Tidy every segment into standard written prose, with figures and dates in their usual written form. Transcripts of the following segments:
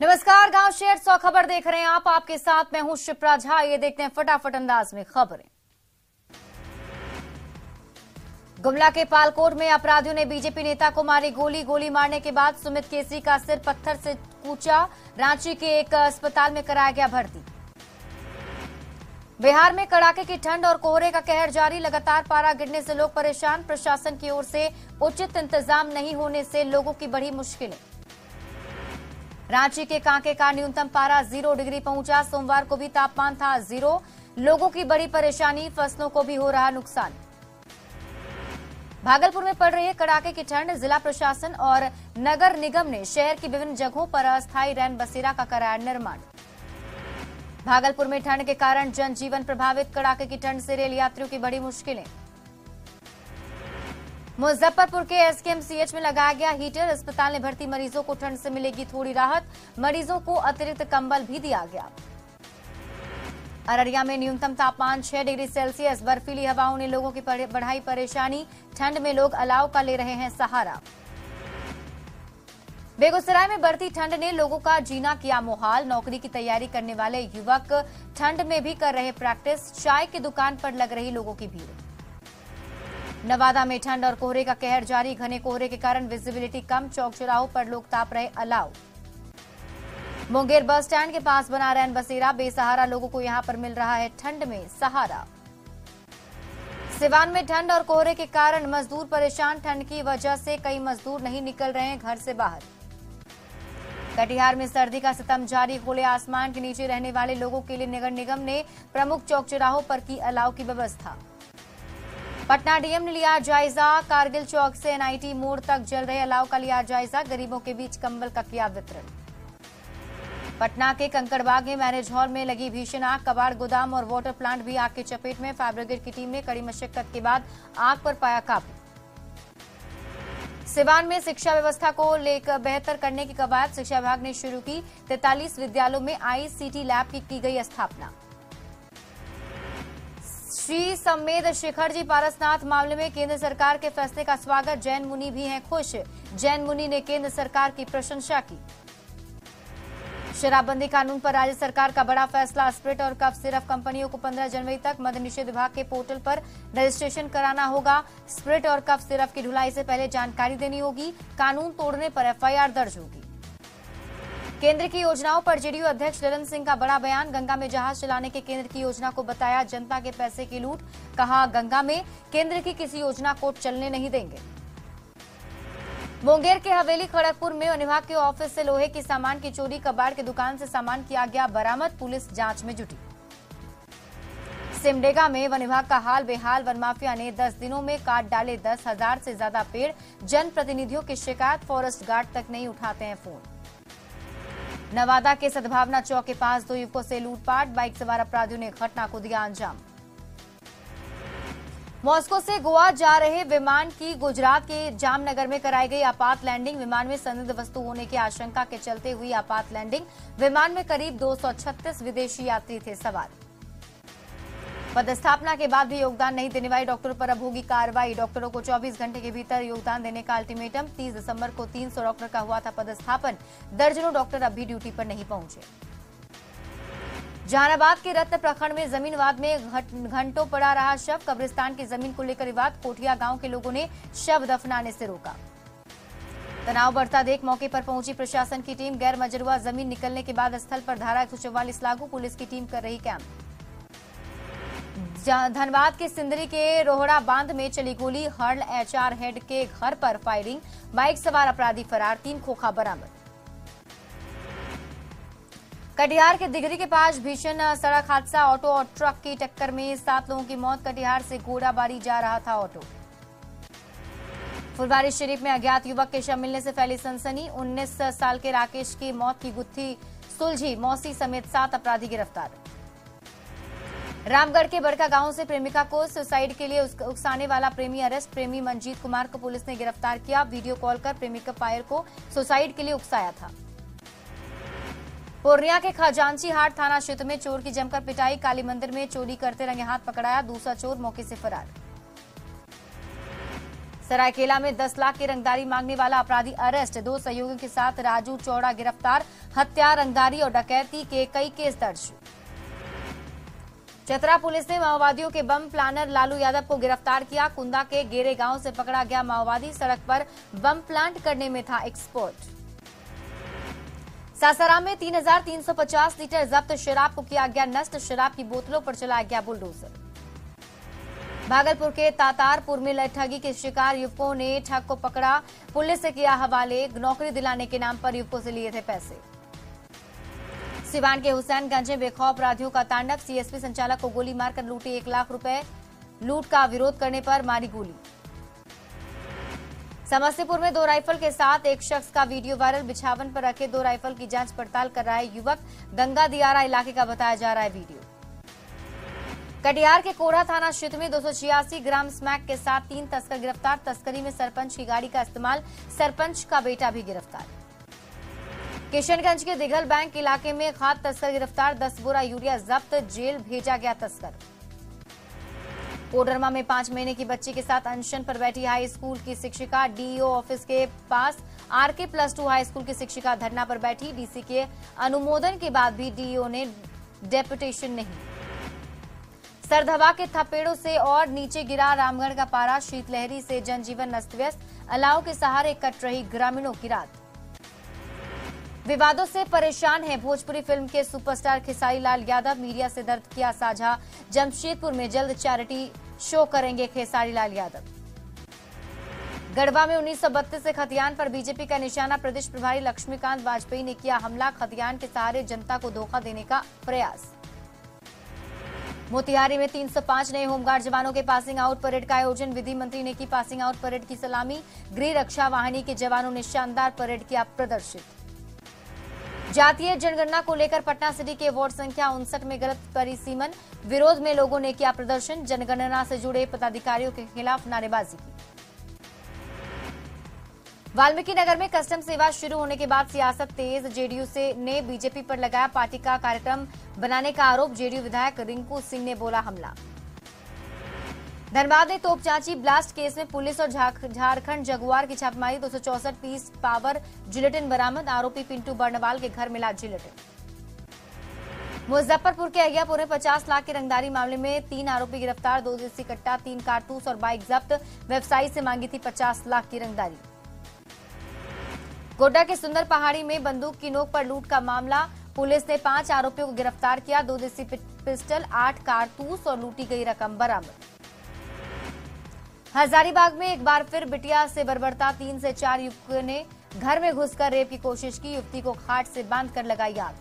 नमस्कार, गांव शेर 100 खबर देख रहे हैं आप। आपके साथ मैं हूं शिप्रा झा। ये देखते हैं फटाफट अंदाज में खबरें। गुमला के पालकोट में अपराधियों ने बीजेपी नेता को मारी गोली मारने के बाद सुमित केसरी का सिर पत्थर से कूचा। रांची के एक अस्पताल में कराया गया भर्ती। बिहार में कड़ाके की ठंड और कोहरे का कहर जारी। लगातार पारा गिरने से लोग परेशान। प्रशासन की ओर से उचित इंतजाम नहीं होने से लोगों की बढ़ी मुश्किलें। रांची के कांके का न्यूनतम पारा 0 डिग्री पहुंचा। सोमवार को भी तापमान था 0। लोगों की बड़ी परेशानी, फसलों को भी हो रहा नुकसान। भागलपुर में पड़ रही है कड़ाके की ठंड। जिला प्रशासन और नगर निगम ने शहर की विभिन्न जगहों पर अस्थायी रैन बसेरा का कराया निर्माण। भागलपुर में ठंड के कारण जनजीवन प्रभावित। कड़ाके की ठंड से रेल यात्रियों की बड़ी मुश्किलें। मुजफ्फरपुर के एसकेएमसीएच में लगाया गया हीटर। अस्पताल ने भर्ती मरीजों को ठंड से मिलेगी थोड़ी राहत। मरीजों को अतिरिक्त कंबल भी दिया गया। अररिया में न्यूनतम तापमान 6 डिग्री सेल्सियस। बर्फीली हवाओं ने लोगों की बढ़ाई परेशानी। ठंड में लोग अलाव का ले रहे हैं सहारा। बेगूसराय में बढ़ती ठंड ने लोगों का जीना किया मुहाल। नौकरी की तैयारी करने वाले युवक ठंड में भी कर रहे प्रैक्टिस। चाय की दुकान पर लग रही लोगों की भीड़। नवादा में ठंड और कोहरे का कहर जारी। घने कोहरे के कारण विजिबिलिटी कम। चौक चौराहों पर लोग ताप रहे अलाव। मुंगेर बस स्टैंड के पास बना रैन बसेरा। बेसहारा लोगों को यहां पर मिल रहा है ठंड में सहारा। सिवान में ठंड और कोहरे के कारण मजदूर परेशान। ठंड की वजह से कई मजदूर नहीं निकल रहे हैं घर से बाहर। कटिहार में सर्दी का सितम जारी। खुले आसमान के नीचे रहने वाले लोगों के लिए नगर निगम ने प्रमुख चौक चौराहों पर की अलाव की व्यवस्था। पटना डीएम ने लिया जायजा। कारगिल चौक से एनआईटी मोड़ तक जल रहे अलाव का लिया जायजा। गरीबों के बीच कंबल का किया वितरण। पटना के कंकड़बाग में मैरिज हॉल में लगी भीषण आग। कबाड़, गोदाम और वाटर प्लांट भी आग की चपेट में। फायर ब्रिगेड की टीम ने कड़ी मशक्कत के बाद आग पर पाया काबू। सिवान में शिक्षा व्यवस्था को लेकर बेहतर करने की कवायद शिक्षा विभाग ने शुरू की। 43 विद्यालयों में आईसीटी लैब की गई स्थापना। श्री समेद शिखर जी पारसनाथ मामले में केंद्र सरकार के फैसले का स्वागत। जैन मुनि भी हैं खुश। जैन मुनि ने केंद्र सरकार की प्रशंसा की। शराबबंदी कानून पर राज्य सरकार का बड़ा फैसला। स्प्रिट और कफ सिरप कंपनियों को 15 जनवरी तक मद्य निषेध विभाग के पोर्टल पर रजिस्ट्रेशन कराना होगा। स्प्रिट और कफ सिरप की ढुलाई से पहले जानकारी देनी होगी। कानून तोड़ने पर एफआईआर दर्ज होगी। केंद्र की योजनाओं पर जेडीयू अध्यक्ष ललन सिंह का बड़ा बयान। गंगा में जहाज चलाने के केंद्र की योजना को बताया जनता के पैसे की लूट। कहा, गंगा में केंद्र की किसी योजना को चलने नहीं देंगे। मुंगेर के हवेली खड़गपुर में वन विभाग के ऑफिस से लोहे की सामान की चोरी। कबाड़ की दुकान से सामान किया गया बरामद। पुलिस जांच में जुटी। सिमडेगा में वन विभाग का हाल बेहाल। वन माफिया ने 10 दिनों में काट डाले 10,000 से ज्यादा पेड़। जनप्रतिनिधियों की शिकायत। फॉरेस्ट गार्ड तक नहीं उठाते हैं फोन। नवादा के सद्भावना चौक के पास 2 युवकों से लूटपाट। बाइक सवार अपराधियों ने घटना को दिया अंजाम। मॉस्को से गोवा जा रहे विमान की गुजरात के जामनगर में कराई गई आपात लैंडिंग। विमान में संदिग्ध वस्तु होने की आशंका के चलते हुई आपात लैंडिंग। विमान में करीब 236 विदेशी यात्री थे सवार। पदस्थापना के बाद भी योगदान नहीं देने वाले डॉक्टरों पर अब होगी कार्रवाई। डॉक्टरों को 24 घंटे के भीतर योगदान देने का अल्टीमेटम। 30 दिसंबर को 300 डॉक्टर का हुआ था पदस्थापन। दर्जनों डॉक्टर अब भी ड्यूटी पर नहीं पहुंचे। जहानाबाद के रत्न प्रखंड में जमीन विवाद में घंटों पड़ा रहा शव। कब्रिस्तान की जमीन को लेकर विवाद। कोठिया गांव के लोगों ने शव दफनाने से रोका। तनाव बढ़ता देख मौके पर पहुंची प्रशासन की टीम। गैर मजरूआ जमीन निकलने के बाद स्थल पर धारा 144 लागू। पुलिस की टीम कर रही कैंप। धनबाद के सिंदरी के रोहड़ा बांध में चली गोली। हर्ल एचआर हेड के घर पर फायरिंग। बाइक सवार अपराधी फरार। 3 खोखा बरामद। कटिहार के दिघरी के पास भीषण सड़क हादसा। ऑटो और ट्रक की टक्कर में 7 लोगों की मौत। कटिहार से घोड़ाबारी जा रहा था ऑटो। फुलवारी शरीफ में अज्ञात युवक के शव मिलने से फैली सनसनी। 19 साल के राकेश की मौत की गुत्थी सुलझी। मौसी समेत 7 अपराधी गिरफ्तार। रामगढ़ के बड़का गांव से प्रेमिका को सुसाइड के लिए उकसाने वाला प्रेमी अरेस्ट। प्रेमी मंजीत कुमार को पुलिस ने गिरफ्तार किया। वीडियो कॉल कर प्रेमिका पायल को सुसाइड के लिए उकसाया था। पूर्णिया के खजांची हाट थाना क्षेत्र में चोर की जमकर पिटाई। काली मंदिर में चोरी करते रंगे हाथ पकड़ाया। दूसरा चोर मौके से फरार। सरायकेला में 10 लाख की रंगदारी मांगने वाला अपराधी अरेस्ट, 2 सहयोगियों के साथ राजू चौड़ा गिरफ्तार, हत्या, रंगदारी और डकैती के कई केस दर्ज। चतरा पुलिस ने माओवादियों के बम प्लानर लालू यादव को गिरफ्तार किया। कुंदा के गेरे गांव से पकड़ा गया माओवादी सड़क पर बम प्लांट करने में था एक्सपर्ट। सासाराम में 3,350 लीटर जब्त शराब को किया गया नष्ट, शराब की बोतलों पर चलाया गया बुलडोजर। भागलपुर के तातारपुर में ठगी के शिकार युवकों ने ठग को पकड़ा, पुलिस से किया हवाले, नौकरी दिलाने के नाम पर युवकों से लिए थे पैसे। सिवान के हुसैनगंज में बेखौफ अपराधियों का तांडव, सीएसपी संचालक को गोली मारकर लूटी 1 लाख रुपए, लूट का विरोध करने पर मारी गोली। समस्तीपुर में 2 राइफल के साथ एक शख्स का वीडियो वायरल, बिछावन पर रखे 2 राइफल की जांच पड़ताल कर रहा है युवक, गंगा दियारा इलाके का बताया जा रहा है वीडियो। कटिहार के कोढ़ा थाना क्षेत्र में 286 ग्राम स्मैक के साथ 3 तस्कर गिरफ्तार, तस्करी में सरपंच की गाड़ी का इस्तेमाल, सरपंच का बेटा भी गिरफ्तार। किशनगंज के दिघल बैंक इलाके में खाद तस्कर गिरफ्तार, 10 बोरा यूरिया जब्त, जेल भेजा गया तस्कर। कोडरमा में 5 महीने की बच्ची के साथ अनशन पर बैठी हाई स्कूल की शिक्षिका, डीईओ ऑफिस के पास आरके +2 हाई स्कूल की शिक्षिका धरना पर बैठी, डीसी के अनुमोदन के बाद भी डीईओ ने डेपुटेशन नहीं। सर्द हवा के थपेड़ों से और नीचे गिरा रामगढ़ का पारा, शीतलहरी से जनजीवन अस्त व्यस्त, अलाव के सहारे कट रही ग्रामीणों की रात। विवादों से परेशान है भोजपुरी फिल्म के सुपरस्टार खेसारी लाल यादव, मीडिया से दर्द किया साझा, जमशेदपुर में जल्द चैरिटी शो करेंगे खेसारी लाल यादव। गढ़वा में 1932 से खतियान पर बीजेपी का निशाना, प्रदेश प्रभारी लक्ष्मीकांत वाजपेयी ने किया हमला, खतियान के सहारे जनता को धोखा देने का प्रयास। मोतिहारी में 305 नए होमगार्ड जवानों के पासिंग आउट परेड का आयोजन, विधि मंत्री ने की पासिंग आउट परेड की सलामी, गृह रक्षा वाहिनी के जवानों ने शानदार परेड किया प्रदर्शित। जातीय जनगणना को लेकर पटना सिटी के वार्ड संख्या 59 में गलत परिसीमन, विरोध में लोगों ने किया प्रदर्शन, जनगणना से जुड़े पदाधिकारियों के खिलाफ नारेबाजी की। वाल्मीकि नगर में कस्टम सेवा शुरू होने के बाद सियासत तेज, जेडीयू ने बीजेपी पर लगाया पार्टी का कार्यक्रम बनाने का आरोप, जेडीयू विधायक रिंकू सिंह ने बोला हमला। धनबाद में तोपचांची ब्लास्ट केस में पुलिस और झारखंड जगुआर की छापेमारी, 264 पीस पावर जिलेटिन बरामद, आरोपी पिंटू बर्नवाल के घर मिला जिलेटिन। मुजफ्फरपुर के अहियापुर में 50 लाख की रंगदारी मामले में 3 आरोपी गिरफ्तार, 2 देसी कट्टा, 3 कारतूस और बाइक जब्त, व्यवसायी से मांगी थी 50 लाख की रंगदारी। गोड्डा के सुंदर पहाड़ी में बंदूक की नोक पर लूट का मामला, पुलिस ने 5 आरोपियों को गिरफ्तार किया, 2 देसी पिस्टल, 8 कारतूस और लूटी गई रकम बरामद। हजारीबाग में एक बार फिर बिटिया से बर्बरता, 3 से 4 युवकों ने घर में घुसकर रेप की कोशिश की, युवती को खाट से बांधकर लगाई आग।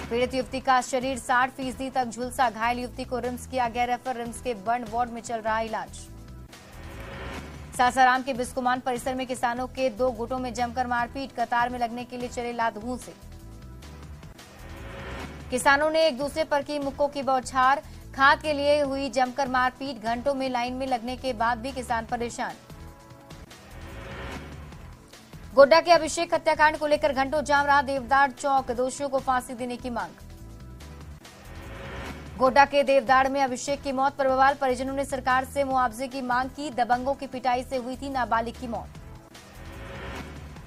पीड़ित युवती का शरीर 60% तक झुलसा, घायल युवती को रिम्स किया गया रेफर, रिम्स के बर्न वार्ड में चल रहा इलाज। सासाराम के बिस्कुमान परिसर में किसानों के 2 गुटों में जमकर मारपीट, कतार में लगने के लिए चले लाधुओं से। किसानों ने एक दूसरे पर की मुक्कों की बौछार, खाद के लिए हुई जमकर मारपीट, घंटों में लाइन में लगने के बाद भी किसान परेशान। गोड्डा के अभिषेक हत्याकांड को लेकर घंटों जाम रहा देवदार चौक, दोषियों को फांसी देने की मांग। गोड्डा के देवदार में अभिषेक की मौत पर बवाल, परिजनों ने सरकार से मुआवजे की मांग की, दबंगों की पिटाई से हुई थी नाबालिग की मौत।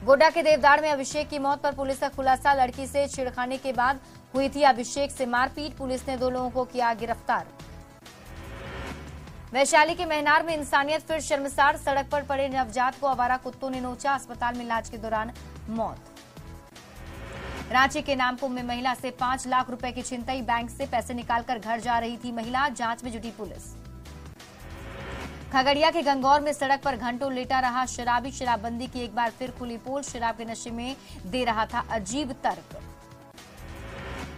गोड्डा के देवदार में अभिषेक की मौत पर पुलिस का खुलासा, लड़की से छेड़खानी के बाद हुई थी अभिषेक से मारपीट, पुलिस ने 2 लोगों को किया गिरफ्तार। वैशाली के महनार में इंसानियत फिर शर्मसार, सड़क पर पड़े नवजात को आवारा कुत्तों ने नोचा, अस्पताल में इलाज के दौरान मौत। रांची के नामकुम में महिला से 5 लाख रुपए की छिनतई, बैंक से पैसे निकालकर घर जा रही थी महिला, जांच में जुटी पुलिस। खगड़िया के गंगौर में सड़क पर घंटों लेटा रहा शराबी, शराबबंदी की एक बार फिर खुली पोल, शराब के नशे में दे रहा था अजीब तर्क।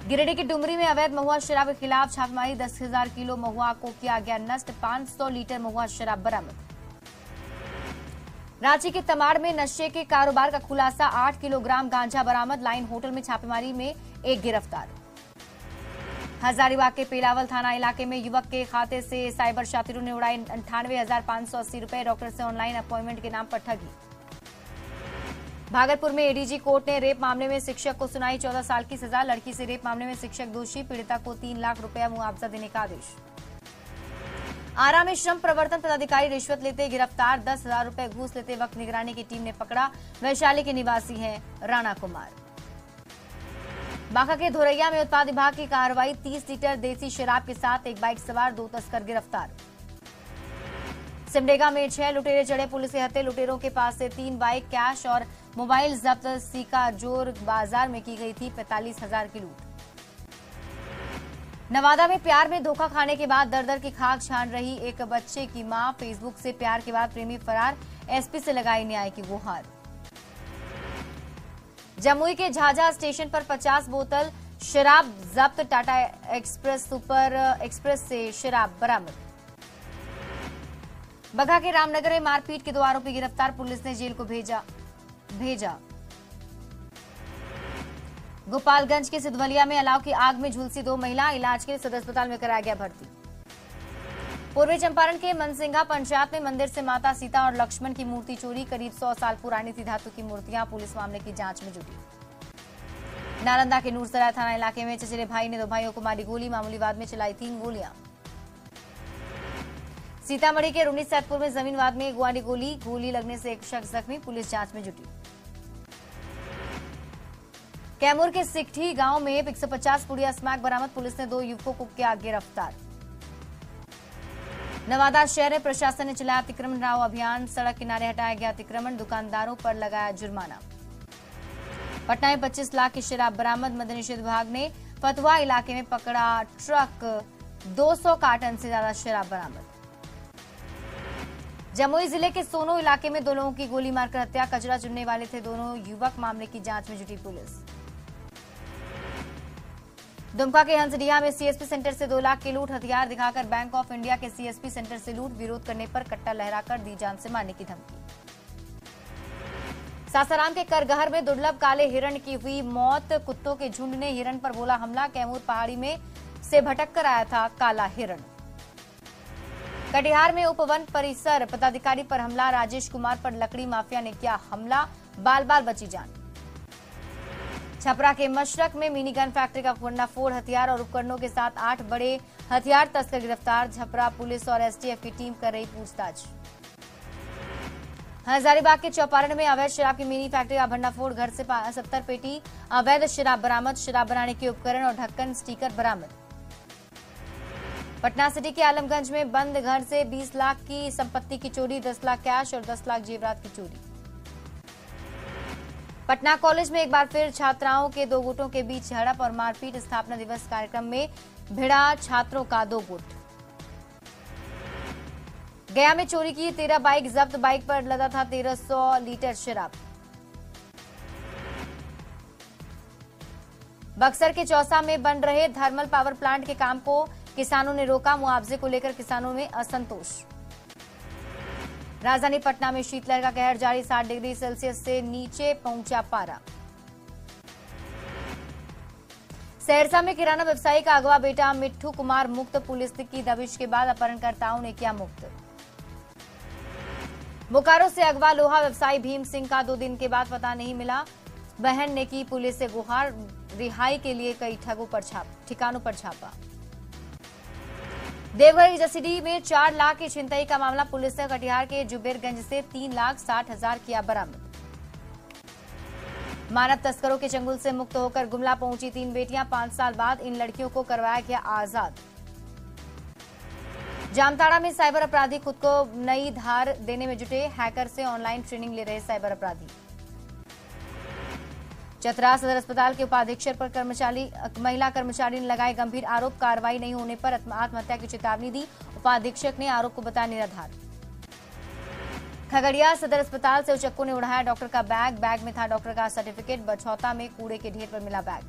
गिरिडीह की डुमरी में अवैध महुआ शराब के खिलाफ छापेमारी, 10,000 किलो महुआ को किया गया नष्ट, 500 लीटर महुआ शराब बरामद। रांची के तमाड़ में नशे के कारोबार का खुलासा, 8 किलोग्राम गांजा बरामद, लाइन होटल में छापेमारी में एक गिरफ्तार। हजारीबाग के पेलावल थाना इलाके में युवक के खाते से साइबर शातिरों ने उड़ाए 98,580 रुपए, डॉक्टर से ऑनलाइन अपॉइंटमेंट के नाम पर ठगी। भागलपुर में एडीजी कोर्ट ने रेप मामले में शिक्षक को सुनाई 14 साल की सजा, लड़की से रेप मामले में शिक्षक दोषी, पीड़िता को 3 लाख रुपया मुआवजा देने का आदेश। आरा में श्रम प्रवर्तन पदाधिकारी रिश्वत लेते गिरफ्तार, 10,000 रुपए घूस लेते वक्त निगरानी की टीम ने पकड़ा। वैशाली के निवासी हैं राणा कुमार। बांका के धोरैया में उत्पाद विभाग की कार्रवाई, 30 लीटर देसी शराब के साथ एक बाइक सवार 2 तस्कर गिरफ्तार। सिमडेगा में 6 लुटेरे चढ़े पुलिस के हत्थे, लुटेरों के पास से 3 बाइक, कैश और मोबाइल जब्त। सीकाजोर बाजार में की गई थी 45,000 की लूट। नवादा में प्यार में धोखा खाने के बाद दर-दर की खाक छान रही एक बच्चे की मां, फेसबुक से प्यार के बाद प्रेमी फरार, एसपी से लगाई न्याय की गुहार। जमुई के झाझा स्टेशन पर 50 बोतल शराब जब्त, टाटा एक्सप्रेस सुपर एक्सप्रेस से शराब बरामद। बगहा के रामनगर में मारपीट के 2 आरोपी गिरफ्तार, पुलिस ने जेल को भेजा। गोपालगंज के सिद्धवलिया में अलाव की आग में झुलसी 2 महिला, इलाज के लिए सदर अस्पताल में कराया गया भर्ती। पूर्वी चंपारण के मनसिंगा पंचायत में मंदिर से माता सीता और लक्ष्मण की मूर्ति चोरी, करीब 100 साल पुरानी थी धातु की मूर्तियां, पुलिस मामले की जांच में जुटी। नालंदा के नूरसराय थाना इलाके में चचेरे भाई ने 2 भाइयों को मारी गोली, मामूली वाद में चलाई 3 गोलियां। सीतामढ़ी के रूनी सैदपुर में जमीन वाद में गुआरी गोली लगने से एक शख्स जख्मी, पुलिस जांच में जुटी। कैमूर के सिकठी गांव में 150 पुड़िया स्मैक बरामद, पुलिस ने 2 युवकों को किया गिरफ्तार। नवादा शहर प्रशासन ने चलाया अतिक्रमण हटाओ अभियान, सड़क किनारे हटाया गया अतिक्रमण, दुकानदारों पर लगाया जुर्माना। पटना में 25 लाख की शराब बरामद, मद्य निषेध विभाग ने फतुहा इलाके में पकड़ा ट्रक, 200 कार्टन से ज्यादा शराब बरामद। जमुई जिले के सोनो इलाके में 2 लोगों की गोली मारकर हत्या, कचरा चुनने वाले थे दोनों युवक, मामले की जांच में जुटी पुलिस। दुमका के हंसडीहा में सीएसपी सेंटर से 2 लाख की लूट, हथियार दिखाकर बैंक ऑफ इंडिया के सीएसपी सेंटर से लूट, विरोध करने पर कट्टा लहराकर दी जान से मारने की धमकी। सासाराम के करगहर में दुर्लभ काले हिरण की हुई मौत, कुत्तों के झुंड ने हिरण पर बोला हमला, कैमूर पहाड़ी में से भटक कर आया था काला हिरण। कटिहार में उपवन परिसर पदाधिकारी पर हमला, राजेश कुमार पर लकड़ी माफिया ने किया हमला, बाल बाल बची जान। छपरा के मशरक में मिनी गन फैक्ट्री का भंडाफोड़, हथियार और उपकरणों के साथ 8 बड़े हथियार तस्कर गिरफ्तार, छपरा पुलिस और एसटीएफ की टीम कर रही पूछताछ। हजारीबाग के चौपारण में अवैध शराब की मिनी फैक्ट्री का भंडाफोड़, घर से 70 पेटी अवैध शराब बरामद, शराब बनाने के उपकरण और ढक्कन स्टिकर बरामद। पटना सिटी के आलमगंज में बंद घर से 20 लाख की संपत्ति की चोरी, 10 लाख कैश और 10 लाख जेवरात की चोरी। पटना कॉलेज में एक बार फिर छात्राओं के 2 गुटों के बीच झड़प और मारपीट, स्थापना दिवस कार्यक्रम में भिड़ा छात्रों का 2 गुट। गया में चोरी की 13 बाइक जब्त, बाइक पर लदा था 1300 लीटर शराब। बक्सर के चौसा में बन रहे थर्मल पावर प्लांट के काम को किसानों ने रोका, मुआवजे को लेकर किसानों में असंतोष। राजधानी पटना में शीतलहर का कहर जारी, 60 डिग्री सेल्सियस से नीचे पहुंचा पारा। सहरसा में किराना व्यवसायी का अगवा बेटा मिट्ठू कुमार मुक्त, पुलिस की दबिश के बाद अपहरणकर्ताओं ने किया मुक्त। बोकारो से अगवा लोहा व्यवसायी भीम सिंह का 2 दिन के बाद पता नहीं मिला, बहन ने की पुलिस से गुहार, रिहाई के लिए कई ठिकानों पर छापा। देवघर की जसीडीह में 4 लाख की छिनतई का मामला, पुलिस ने कटिहार के जुबेरगंज से 3,60,000 किया बरामद। मानव तस्करों के चंगुल से मुक्त होकर गुमला पहुंची 3 बेटियां, 5 साल बाद इन लड़कियों को करवाया गया आजाद। जामताड़ा में साइबर अपराधी खुद को नई धार देने में जुटे, हैकर से ऑनलाइन ट्रेनिंग ले रहे साइबर अपराधी। चतरा सदर अस्पताल के उपाधीक्षक पर महिला कर्मचारी ने लगाए गंभीर आरोप, कार्रवाई नहीं होने पर आत्महत्या की चेतावनी दी, उपाधीक्षक ने आरोप को बताया निराधार। खगड़िया सदर अस्पताल से उचक्कों ने उड़ाया डॉक्टर का बैग में था डॉक्टर का सर्टिफिकेट, बछौता में कूड़े के ढेर पर मिला बैग।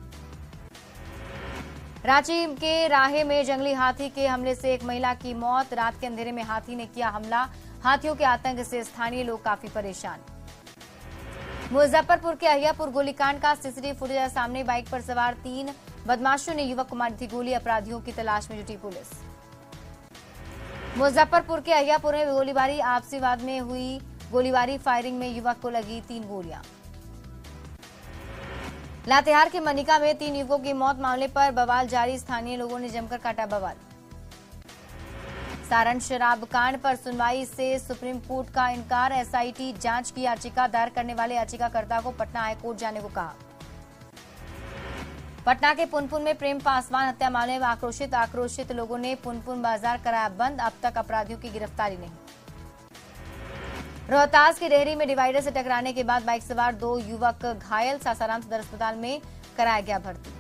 रांची के राहे में जंगली हाथी के हमले से एक महिला की मौत, रात के अंधेरे में हाथी ने किया हमला, हाथियों के आतंक से स्थानीय लोग काफी परेशान। मुजफ्फरपुर के अहियापुर गोलीकांड का सीसीटीवी फुटेज सामने, बाइक पर सवार 3 बदमाशों ने युवक को मारी थी गोली, अपराधियों की तलाश में जुटी पुलिस। मुजफ्फरपुर के अहियापुर में गोलीबारी, आपसी वाद में हुई गोलीबारी, फायरिंग में युवक को लगी 3 गोलियां। लातेहार के मनिका में 3 युवकों की मौत, मामले पर बवाल जारी, स्थानीय लोगों ने जमकर काटा बवाल। सारण शराब कांड पर सुनवाई से सुप्रीम कोर्ट का इनकार। एसआईटी जांच की याचिका दायर करने वाले याचिकाकर्ता को पटना हाईकोर्ट जाने को कहा। पटना के पुनपुन में प्रेम पासवान हत्या मामले में आक्रोशित लोगों ने पुनपुन बाजार कराया बंद। अब तक अपराधियों की गिरफ्तारी नहीं। रोहतास की डेहरी में डिवाइडर से टकराने के बाद बाइक सवार 2 युवक घायल। सासाराम सदर अस्पताल में कराया गया भर्ती।